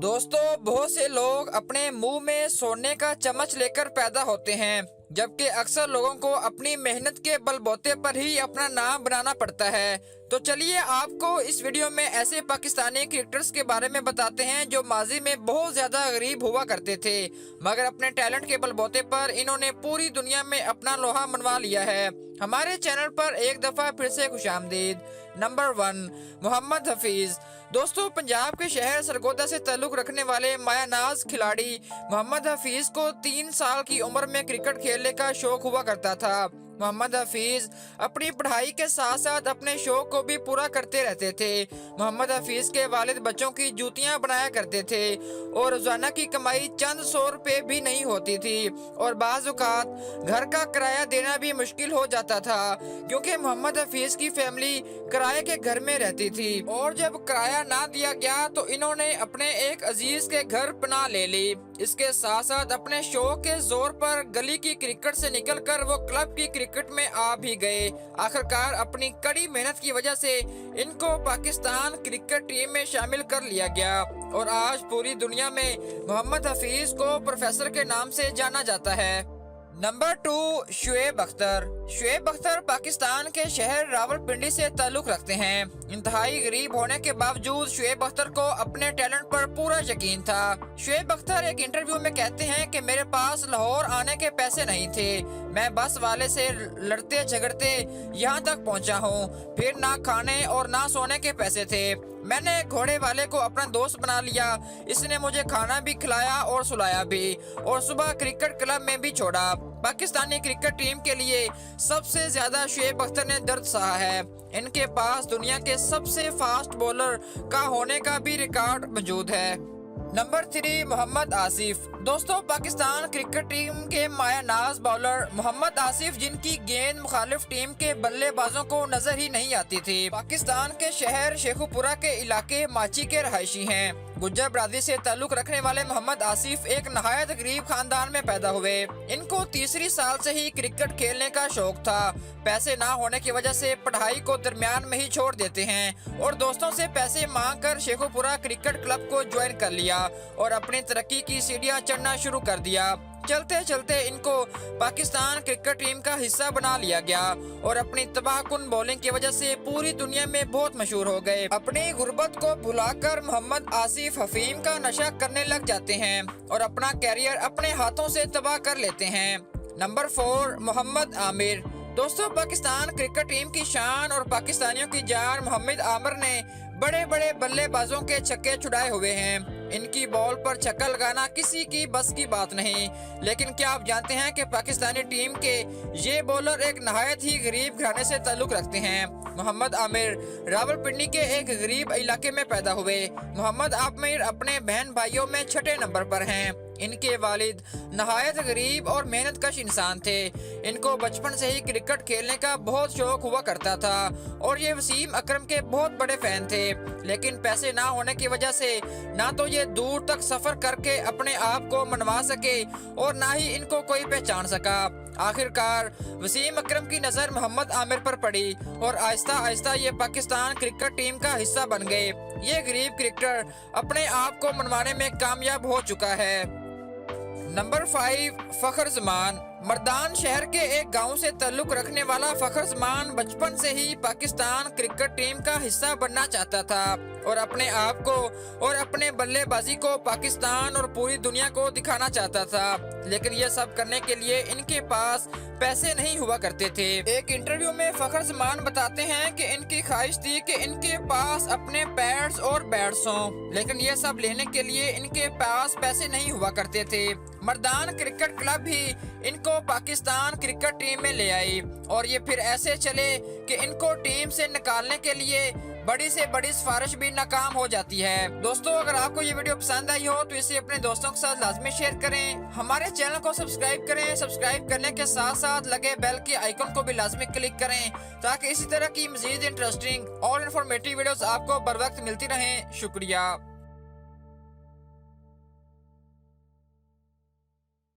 दोस्तों, बहुत से लोग अपने मुंह में सोने का चम्मच लेकर पैदा होते हैं, जबकि अक्सर लोगों को अपनी मेहनत के बलबूते पर ही अपना नाम बनाना पड़ता है। तो चलिए आपको इस वीडियो में ऐसे पाकिस्तानी क्रिकेटर्स के बारे में बताते हैं जो माजी में बहुत ज़्यादा गरीब हुआ करते थे, मगर अपने टैलेंट के बलबूते पर इन्होंने पूरी दुनिया में अपना लोहा मनवा लिया है। हमारे चैनल पर एक दफ़ा फिर से खुशामदीद। नंबर 1, मोहम्मद हफीज़। दोस्तों, पंजाब के शहर सरगोदा से ताल्लुक़ रखने वाले मायानाज खिलाड़ी मोहम्मद हफीज़ को 3 साल की उम्र में क्रिकेट खेलने का शौक हुआ करता था। मोहम्मद हफीज़ अपनी पढ़ाई के साथ साथ अपने शौक को भी पूरा करते रहते थे। मोहम्मद हफीज़ के वालिद बच्चों की जूतियां बनाया करते थे और रोज़ाना की कमाई चंद 100 रुपये भी नहीं होती थी और बाज़ औक़ात घर का किराया देना भी मुश्किल हो जाता था, क्योंकि मोहम्मद हफीज़ की फैमिली किराए के घर में रहती थी और जब किराया ना दिया गया तो इन्होंने अपने एक अजीज के घर पनाह ले ली। इसके साथ साथ अपने शौक के जोर पर गली की क्रिकेट से निकलकर वो क्लब की क्रिकेट में आ भी गए। आखिरकार अपनी कड़ी मेहनत की वजह से इनको पाकिस्तान क्रिकेट टीम में शामिल कर लिया गया और आज पूरी दुनिया में मोहम्मद हफीज को प्रोफेसर के नाम से जाना जाता है। नंबर 2, शुएब अख्तर। शुएब अख्तर पाकिस्तान के शहर रावलपिंडी से ताल्लुक़ रखते हैं। इंतहाई गरीब होने के बावजूद शुएब अख्तर को अपने टैलेंट पर पूरा यकीन था। शुएब अख्तर एक इंटरव्यू में कहते हैं कि मेरे पास लाहौर आने के पैसे नहीं थे, मैं बस वाले से लड़ते झगड़ते यहाँ तक पहुँचा हूँ, फिर ना खाने और ना सोने के पैसे थे। मैंने घोड़े वाले को अपना दोस्त बना लिया, इसने मुझे खाना भी खिलाया और सुलाया भी और सुबह क्रिकेट क्लब में भी छोड़ा। पाकिस्तानी क्रिकेट टीम के लिए सबसे ज्यादा शुएब अख्तर ने दर्द सहा है। इनके पास दुनिया के सबसे फास्ट बॉलर का होने का भी रिकॉर्ड मौजूद है। नंबर 3, मोहम्मद आसिफ। दोस्तों, पाकिस्तान क्रिकेट टीम के मायानाज बॉलर मोहम्मद आसिफ, जिनकी गेंद मुखालिफ टीम के बल्लेबाजों को नजर ही नहीं आती थी, पाकिस्तान के शहर शेखुपुरा के इलाके माची के रहायशी हैं। गुज्जर बरादरी से ताल्लुक़ रखने वाले मोहम्मद आसिफ एक नहायत गरीब खानदान में पैदा हुए। इनको तीसरी साल से ही क्रिकेट खेलने का शौक था। पैसे ना होने की वजह से पढ़ाई को दरमियान में ही छोड़ देते हैं और दोस्तों से पैसे मांग कर शेखुपुरा क्रिकेट क्लब को ज्वाइन कर लिया और अपनी तरक्की की सीढ़ियां चढ़ना शुरू कर दिया। चलते चलते इनको पाकिस्तान क्रिकेट टीम का हिस्सा बना लिया गया और अपनी तबाहकुन बॉलिंग की वजह से पूरी दुनिया में बहुत मशहूर हो गए। अपनी गुर्बत को भुलाकर मोहम्मद आसिफ अफीम का नशा करने लग जाते हैं और अपना कैरियर अपने हाथों से तबाह कर लेते हैं। नंबर 4, मोहम्मद आमिर। दोस्तों, पाकिस्तान क्रिकेट टीम की शान और पाकिस्तानियों की जान मोहम्मद आमिर ने बड़े बड़े बल्लेबाजों के छक्के छुड़ाए हुए हैं। इनकी बॉल पर छक्का लगाना किसी की बस की बात नहीं, लेकिन क्या आप जानते हैं कि पाकिस्तानी टीम के ये बॉलर एक नहायत ही गरीब घराने से ताल्लुक़ रखते हैं। मोहम्मद आमिर रावलपिंडी के एक गरीब इलाके में पैदा हुए। मोहम्मद आमिर अपने बहन भाइयों में 6ठे नंबर पर हैं। इनके वालिद नहायत गरीब और मेहनतकश इंसान थे। इनको बचपन से ही क्रिकेट खेलने का बहुत शौक हुआ करता था और ये वसीम अकरम के बहुत बड़े फैन थे, लेकिन पैसे ना होने की वजह से ना तो ये दूर तक सफर करके अपने आप को मनवा सके और ना ही इनको कोई पहचान सका। आखिरकार वसीम अकरम की नज़र मोहम्मद आमिर पर पड़ी और आहिस्ता आहिस्ता ये पाकिस्तान क्रिकेट टीम का हिस्सा बन गए। ये गरीब क्रिकेटर अपने आप को मनवाने में कामयाब हो चुका है। नंबर 5, फखर जमान। मर्दान शहर के एक गांव से ताल्लुक़ रखने वाला फखर जमान बचपन से ही पाकिस्तान क्रिकेट टीम का हिस्सा बनना चाहता था और अपने आप को और अपने बल्लेबाजी को पाकिस्तान और पूरी दुनिया को दिखाना चाहता था, लेकिन ये सब करने के लिए इनके पास पैसे नहीं हुआ करते थे। एक इंटरव्यू में फखर जमान बताते हैं कि इनकी ख्वाहिश थी कि इनके पास अपने पैड्स और बैट्स हों, लेकिन ये सब लेने के लिए इनके पास पैसे नहीं हुआ करते थे। मर्दान क्रिकेट क्लब ही इनको पाकिस्तान क्रिकेट टीम में ले आई और ये फिर ऐसे चले कि इनको टीम से निकालने के लिए बड़ी से बड़ी सिफारिश भी नाकाम हो जाती है। दोस्तों, अगर आपको ये वीडियो पसंद आई हो तो इसे अपने दोस्तों के साथ लाजमी शेयर करें। हमारे चैनल को सब्सक्राइब करें। सब्सक्राइब करने के साथ साथ लगे बेल के आइकन को भी लाजमी क्लिक करें ताकि इसी तरह की मजीद इंटरेस्टिंग और इन्फॉर्मेटिव वीडियोस आपको बर वक्त मिलती रहें। शुक्रिया।